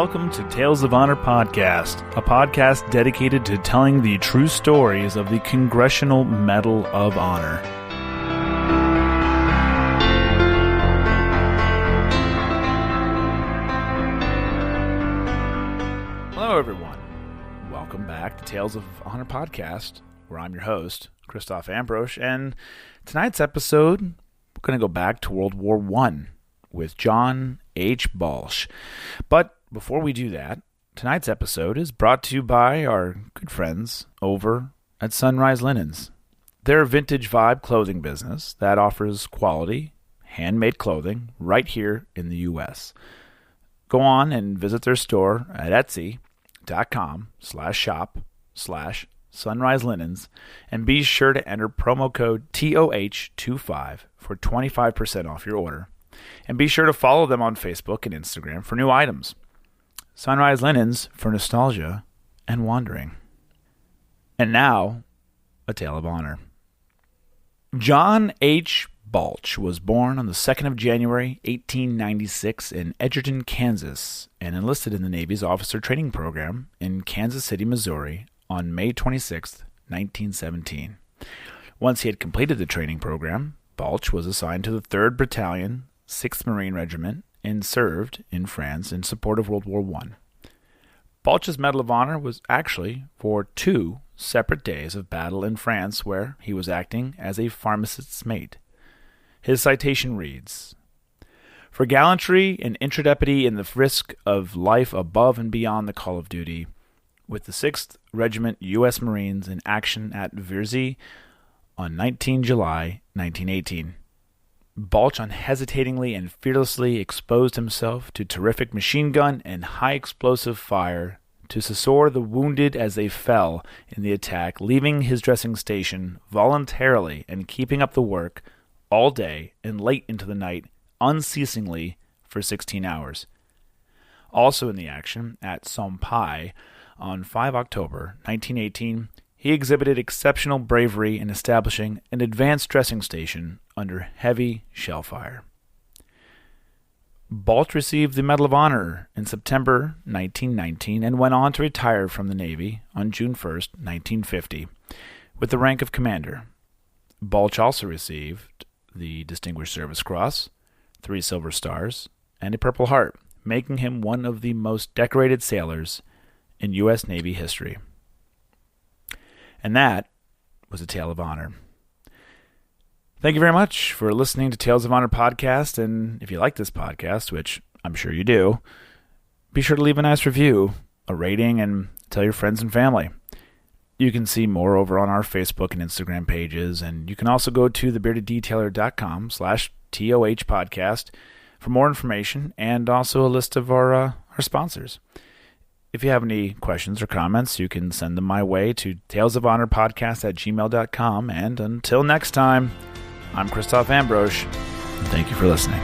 welcome to Tales of Honor Podcast, a podcast dedicated to telling the true stories of the Congressional Medal of Honor. Hello, everyone. Welcome back to Tales of Honor Podcast, where I'm your host, Christoph Ambrosch, and tonight's episode, we're going to go back to World War I with John H Balch. But before we do that, tonight's episode is brought to you by our good friends over at Sunrise Linens. They're a vintage vibe clothing business that offers quality, handmade clothing right here in the U.S. Go on and visit their store at etsy.com/shop/Sunrise Linens and be sure to enter promo code TOH25 for 25% off your order. And be sure to follow them on Facebook and Instagram for new items. Sunrise Linens for nostalgia and wandering. And now, a tale of honor. John H Balch was born on the 2nd of January, 1896 in Edgerton, Kansas, and enlisted in the Navy's Officer Training Program in Kansas City, Missouri on May 26, 1917. Once he had completed the training program, Balch was assigned to the 3rd Battalion, 6th Marine Regiment, and served in France in support of World War I. Balch's Medal of Honor was actually for 2 separate days of battle in France where he was acting as a pharmacist's mate. His citation reads, "For gallantry and intrepidity in the risk of life above and beyond the call of duty, with the 6th Regiment U.S. Marines in action at Verzy on 19 July 1918. Balch unhesitatingly and fearlessly exposed himself to terrific machine gun and high explosive fire to succor the wounded as they fell in the attack, leaving his dressing station voluntarily and keeping up the work all day and late into the night unceasingly for 16 hours. Also in the action at Sompai on 5 October 1918, he exhibited exceptional bravery in establishing an advanced dressing station under heavy shell fire." Balch received the Medal of Honor in September 1919 and went on to retire from the Navy on June 1, 1950, with the rank of commander. Balch also received the Distinguished Service Cross, 3 Silver Stars, and a Purple Heart, making him one of the most decorated sailors in U.S. Navy history. And that was a Tale of Honor. Thank you very much for listening to Tales of Honor Podcast, and if you like this podcast, which I'm sure you do, be sure to leave a nice review, a rating, and tell your friends and family. You can see more over on our Facebook and Instagram pages, and you can also go to thebeardeddetailer.com/TOH podcast for more information and also a list of our sponsors. If you have any questions or comments, you can send them my way to talesofhonorpodcast@gmail.com. And until next time, I'm Christoph Ambrosch, and thank you for listening.